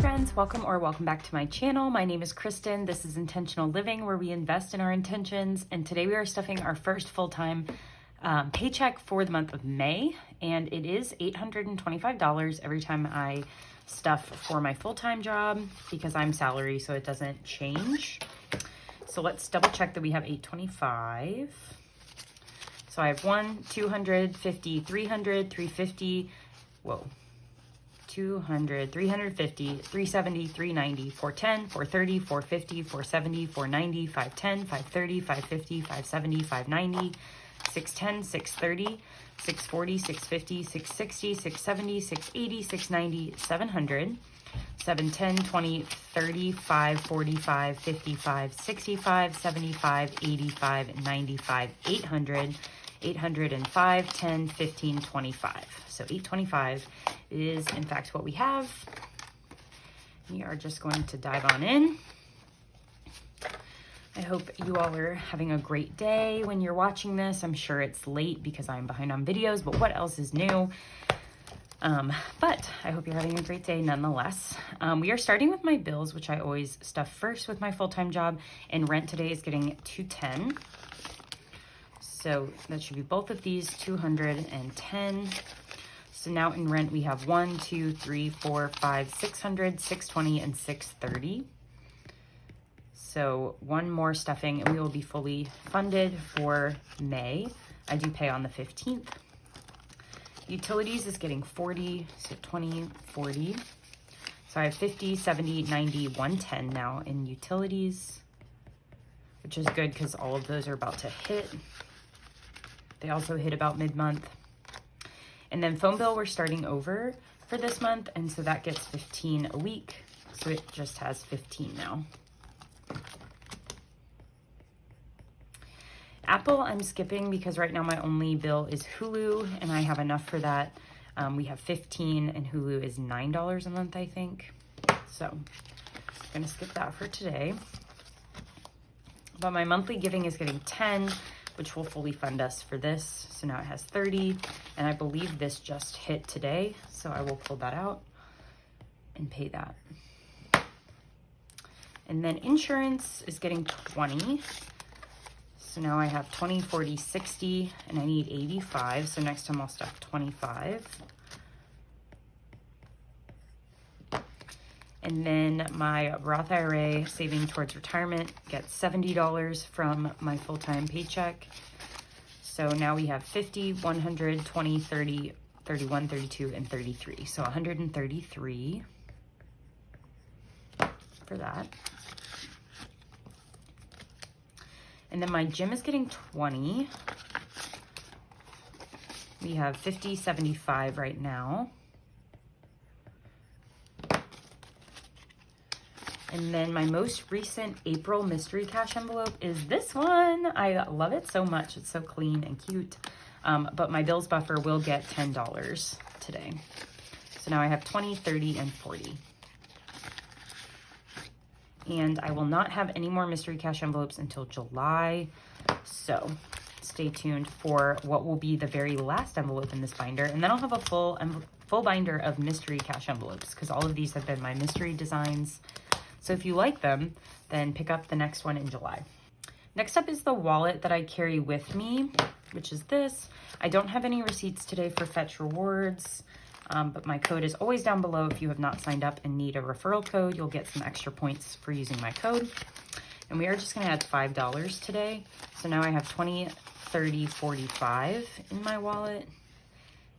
friends, welcome back to my channel. My name is Kristen. This is Intentional Living, where we invest in our intentions. And today we are stuffing our first full-time paycheck for the month of May. And it is $825 every time I stuff for my full-time job because I'm salary, so it doesn't change. So let's double check that we have $825. So I have 200, 50, 300, 350, 200, 350, 370, 390, 410, 430, 450, 470, 490, 510, 530, 550, 570, 590, 610, 630, 640, 650, 660, 670, 680, 690, 700, 710, 20, 35, 45, 55, 65, 75, 85, 95, 800, 805, 10, 15, 25. So 825 is in fact what we have. We are just going to dive on in. I hope you all are having a great day when you're watching this. I'm sure it's late because I'm behind on videos, but what else is new? But I hope you're having a great day nonetheless. We are starting with my bills, which I always stuff first with my full-time job, and rent today is getting $210. So that should be both of these, 210. So now in rent, we have 1, 2, 3, 4, 5, 600, 620, and 630. So one more stuffing and we will be fully funded for May. I do pay on the 15th. Utilities is getting 40, so 20, 40. So I have 50, 70, 90, 110 now in utilities, which is good because all of those are about to hit. They also hit about mid-month. And then phone bill, we're starting over for this month. And so that gets 15 a week. So it just has 15 now. Apple, I'm skipping because right now my only bill is Hulu and I have enough for that. We have 15 and Hulu is $9 a month, I think. So I'm gonna skip that for today. But my monthly giving is getting 10, which will fully fund us for this. So now it has 30, and I believe this just hit today. So I will pull that out and pay that. And then insurance is getting 20. So now I have 20, 40, 60, and I need 85. So next time I'll stuff 25. And then my Roth IRA saving towards retirement gets $70 from my full-time paycheck. So now we have 50, 100, 20, 30, 31, 32, and 33. So 133 for that. And then my gym is getting 20. We have 50, 75 right now. And then my most recent April mystery cash envelope is this one. I love it so much. It's so clean and cute. But my bills buffer will get $10 today. So now I have 20, 30, and 40. And I will not have any more mystery cash envelopes until July. So stay tuned for what will be the very last envelope in this binder. And then I'll have a full binder of mystery cash envelopes because all of these have been my mystery designs. So if you like them, then pick up the next one in July. Next up is the wallet that I carry with me, which is this. I don't have any receipts today for Fetch Rewards, but my code is always down below. If you have not signed up and need a referral code, you'll get some extra points for using my code. And we are just gonna add $5 today. So now I have 20, 30, 45 in my wallet.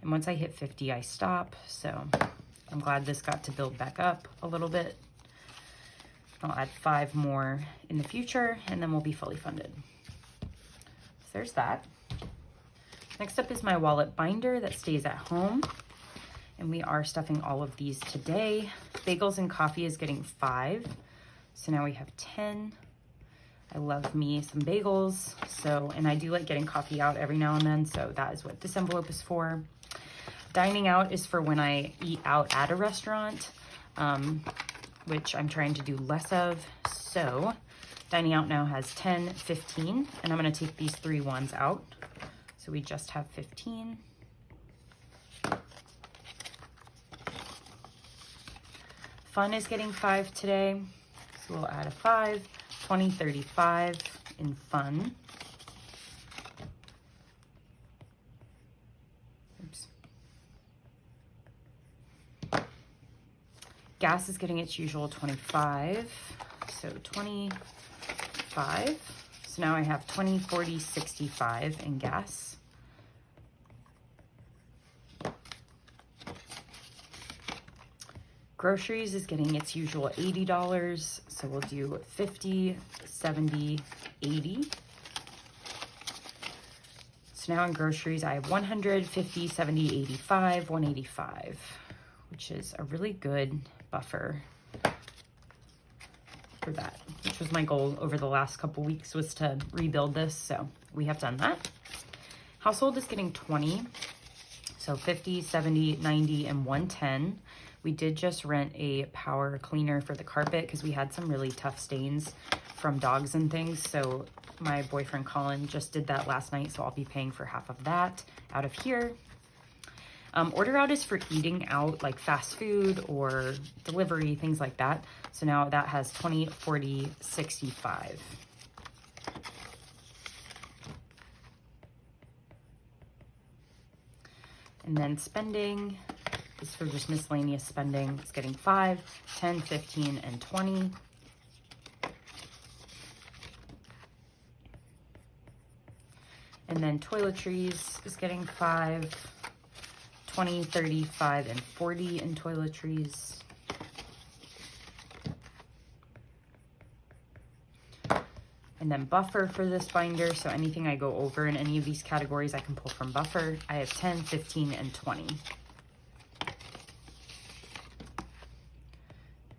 And once I hit 50, I stop. So I'm glad this got to build back up a little bit. I'll add 5 more in the future and then we'll be fully funded. So there's that. Next up is my wallet binder that stays at home. And we are stuffing all of these today. Bagels and coffee is getting 5. So now we have 10. I love me some bagels. So, and I do like getting coffee out every now and then. So that is what this envelope is for. Dining out is for when I eat out at a restaurant. Which I'm trying to do less of. So dining out now has 10, 15, and I'm gonna take these 3 ones out. So we just have 15. Fun is getting 5 today. So we'll add a 5, 20, 35 in fun. Oops. Gas is getting its usual 25. So 25. So now I have 20, 40, 65 in gas. Groceries is getting its usual $80. So we'll do 50, 70, 80. So now in groceries, I have 150, 70, 85, 185, which is a really good buffer for that, which was my goal over the last couple weeks, was to rebuild this. So we have done that. Household is getting 20. So 50, 70, 90, and 110. We did just rent a power cleaner for the carpet because we had some really tough stains from dogs and things. So my boyfriend Colin just did that last night. So I'll be paying for half of that out of here. Order out is for eating out, like fast food or delivery, things like that. So now that has 20, 40, 65. And then spending is for just miscellaneous spending. It's getting 5, 10, 15, and 20. And then toiletries is getting 5, 20, 35, and 40 in toiletries. And then buffer for this binder. So anything I go over in any of these categories, I can pull from buffer. I have 10, 15, and 20.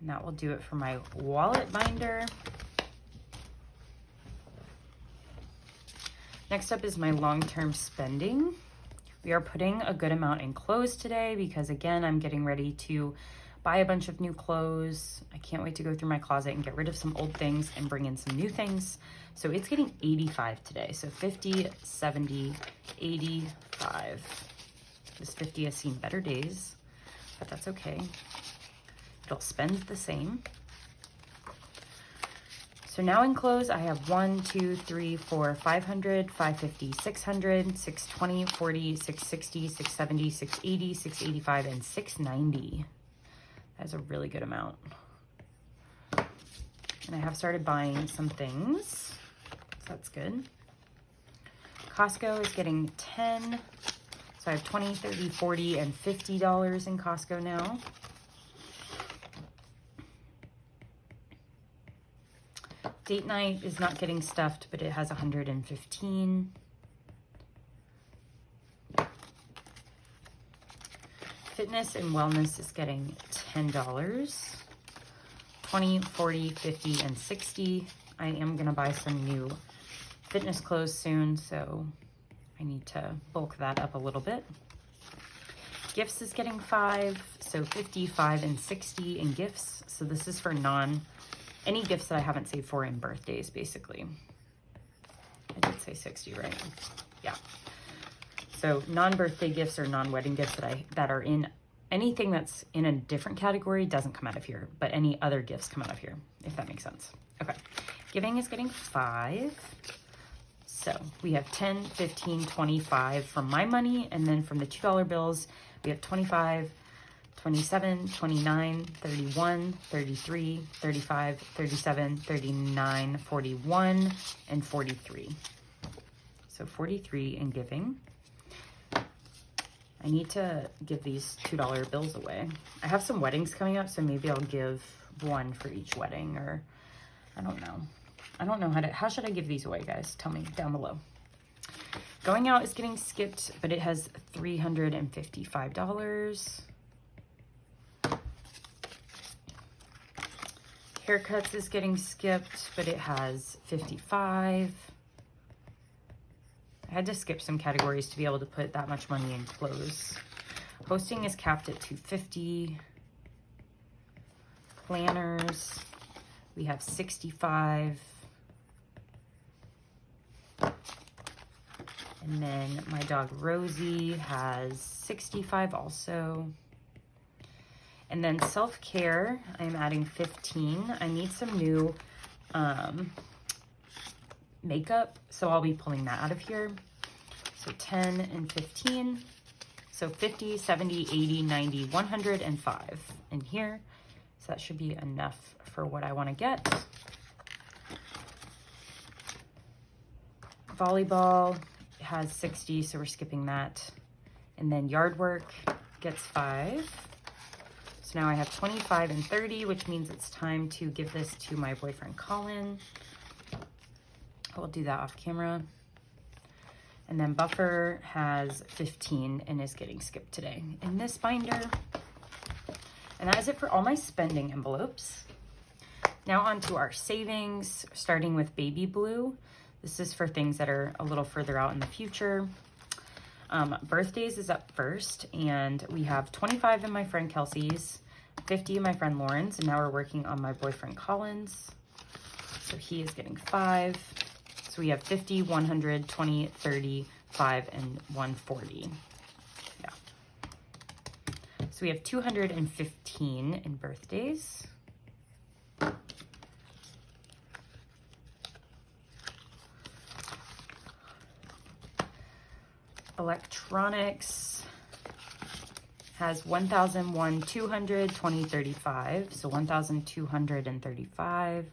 And that will do it for my wallet binder. Next up is my long-term spending. We are putting a good amount in clothes today because, again, I'm getting ready to buy a bunch of new clothes. I can't wait to go through my closet and get rid of some old things and bring in some new things. So it's getting 85 today. So 50, 70, 85. This 50 has seen better days, but that's okay. It'll spend the same. So now in clothes, I have 1, 2, 3, 4, 500, 550, 600, 620, 40, 660, 670, 680, 685, and 690. That's a really good amount. And I have started buying some things, so that's good. Costco is getting 10. So I have 20, 30, 40, and $50 in Costco now. Date night is not getting stuffed, but it has 115. Fitness and wellness is getting $10. 20, 40, 50, and 60. I am gonna buy some new fitness clothes soon, so I need to bulk that up a little bit. Gifts is getting 5, so 55 and 60 in gifts. So this is for any gifts that I haven't saved for in birthdays, basically. I did say 60, right? Yeah. So non-birthday gifts or non-wedding gifts that are in anything that's in a different category doesn't come out of here, but any other gifts come out of here, if that makes sense. Okay. Giving is getting 5. So we have 10, 15, 25 from my money, and then from the $2 bills, we have 25, 27, 29, 31, 33, 35, 37, 39, 41, and 43. So 43 in giving. I need to give these $2 bills away. I have some weddings coming up, so maybe I'll give one for each wedding, or I don't know. I don't know how should I give these away, guys? Tell me down below. Going out is getting skipped, but it has $355. Haircuts is getting skipped, but it has 55. I had to skip some categories to be able to put that much money in clothes. Hosting is capped at 250. Planners, we have 65. And then my dog Rosie has 65 also. And then self-care, I'm adding 15. I need some new makeup, so I'll be pulling that out of here. So 10 and 15. So 50, 70, 80, 90, 105 in here. So that should be enough for what I want to get. Volleyball has 60, so we're skipping that. And then yard work gets 5. So now I have 25 and 30, which means it's time to give this to my boyfriend, Colin. I will do that off camera. And then buffer has 15 and is getting skipped today in this binder. And that is it for all my spending envelopes. Now on to our savings, starting with baby blue. This is for things that are a little further out in the future. Birthdays is up first, and we have 25 in my friend Kelsey's, 50 in my friend Lauren's, and now we're working on my boyfriend Colin's. So he is getting 5. So we have 50, 100, 20, 30, 5, and 140. Yeah. So we have 215 in birthdays. Electronics has 1,001, 200, 20, 35. So 1,235.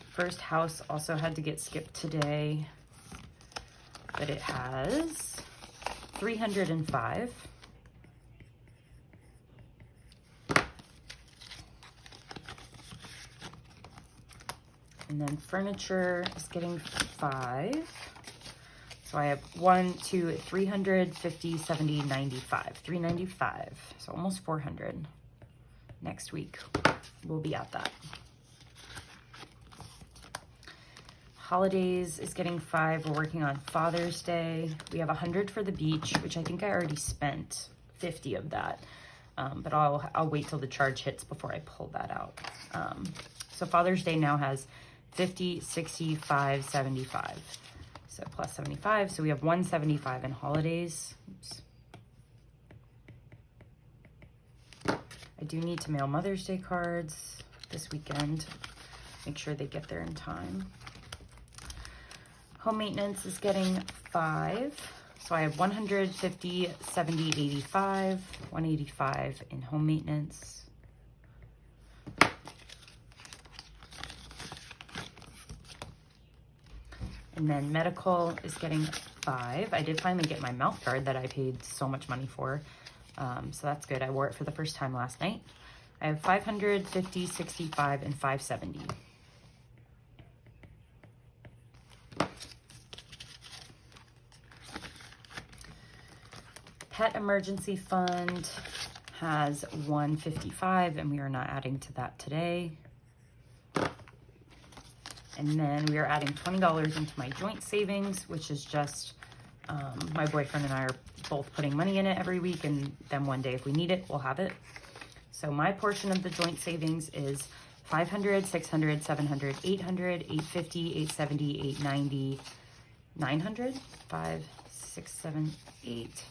First house also had to get skipped today, but it has 305. And then furniture is getting 5. So I have 1, 2, 350, 70, 95, 395. So almost 400. Next week, we'll be at that. Holidays is getting 5. We're working on Father's Day. We have 100 for the beach, which I think I already spent 50 of that. But I'll wait till the charge hits before I pull that out. So Father's Day now has 50, 65, 75. So plus 75. So we have 175 in holidays. Oops. I do need to mail Mother's Day cards this weekend. Make sure they get there in time. Home maintenance is getting 5. So I have 150, 70, 85, 185 in home maintenance. And then medical is getting 5. I did finally get my mouth guard that I paid so much money for. So that's good. I wore it for the first time last night. I have 550, 65, and 570. Pet emergency fund has 155, and we are not adding to that today. And then we are adding $20 into my joint savings, which is just my boyfriend and I are both putting money in it every week, and then one day if we need it, we'll have it. So my portion of the joint savings is 500, 600, 700, 800, 850, 870, 890, 900, 5, 6, 7, 8.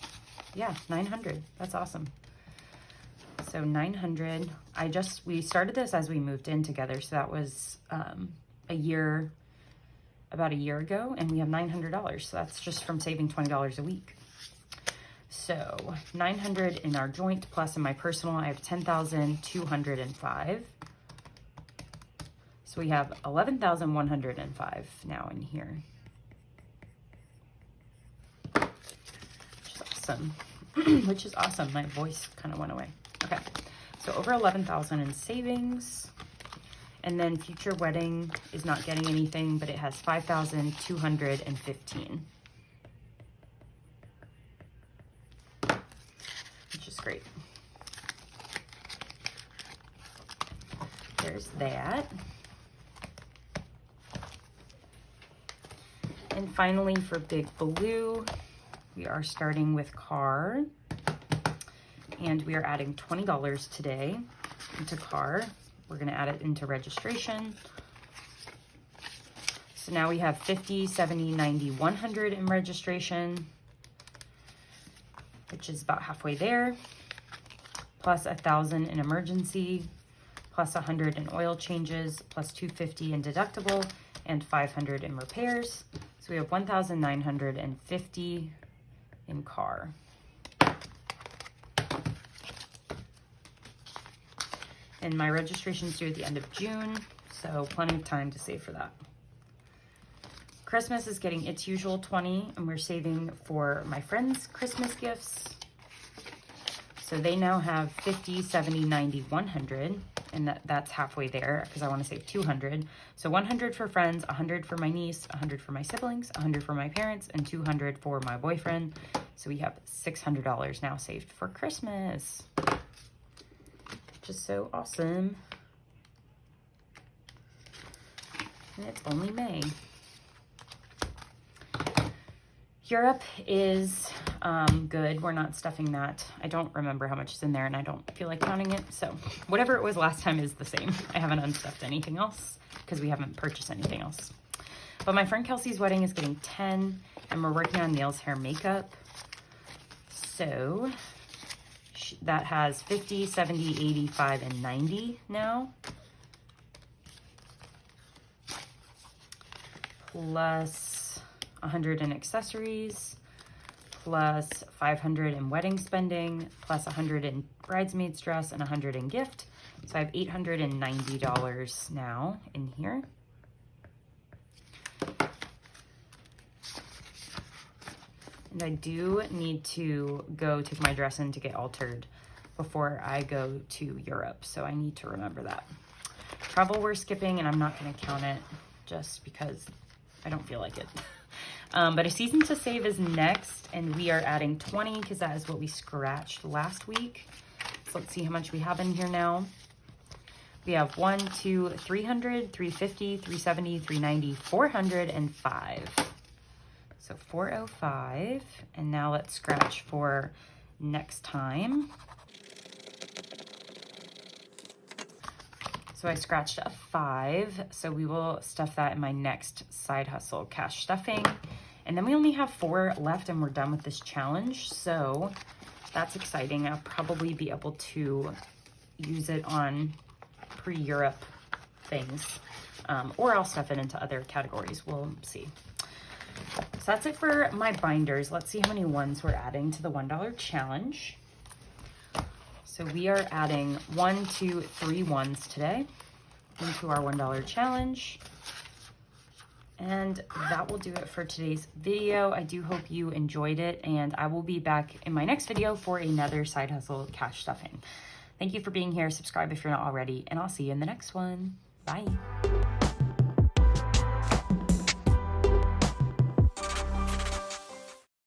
Yeah, 900. That's awesome. So 900. We started this as we moved in together. So that was about a year ago, and we have $900. So that's just from saving $20 a week. So 900 in our joint, plus in my personal, I have 10,205. So we have 11,105 now in here. Which is awesome. My voice kind of went away. Okay, so over 11,000 in savings. And then future wedding is not getting anything, but it has 5,215. Which is great. There's that. And finally for Big Blue, we are starting with car, and we are adding $20 today into car. We're going to add it into registration. So now we have 50, 70, 90, 100 in registration. which is about halfway there, plus 1,000 in emergency, plus 100 in oil changes, plus 250 in deductible, and 500 in repairs. So we have 1,950 in car. And my registration's due at the end of June, so plenty of time to save for that. Christmas is getting its usual 20, and we're saving for my friends' Christmas gifts. So they now have 50, 70, 90, 100, and that's halfway there because I want to save 200. So 100 for friends, 100 for my niece, 100 for my siblings, 100 for my parents, and 200 for my boyfriend. So we have $600 now saved for Christmas. Just so awesome. And it's only May. Europe is good. We're not stuffing that. I don't remember how much is in there, and I don't feel like counting it. So whatever it was last time is the same. I haven't unstuffed anything else because we haven't purchased anything else. But my friend Kelsey's wedding is getting 10, and we're working on nails, hair, makeup. So that has 50, 70, 85, and 90 now. Plus 100 in accessories, plus 500 in wedding spending, plus 100 in bridesmaid's dress, and 100 in gift. So I have $890 now in here. And I do need to go take my dress in to get altered before I go to Europe. So I need to remember that. Travel we're skipping, and I'm not going to count it just because I don't feel like it. But a season to save is next, and we are adding 20 because that is what we scratched last week. So let's see how much we have in here now. We have 1, 2, 300, 350, 370, 390, 405. So 405, and now let's scratch for next time. So I scratched a 5, so we will stuff that in my next side hustle, cash stuffing. And then we only have 4 left, and we're done with this challenge, so that's exciting. I'll probably be able to use it on pre-Europe things, or I'll stuff it into other categories. We'll see. So that's it for my binders. Let's see how many ones we're adding to the $1 challenge. So we are adding 1, 2, 3 ones today into our $1 challenge. And that will do it for today's video. I do hope you enjoyed it, and I will be back in my next video for another side hustle cash stuffing. Thank you for being here. Subscribe if you're not already, and I'll see you in the next one. Bye.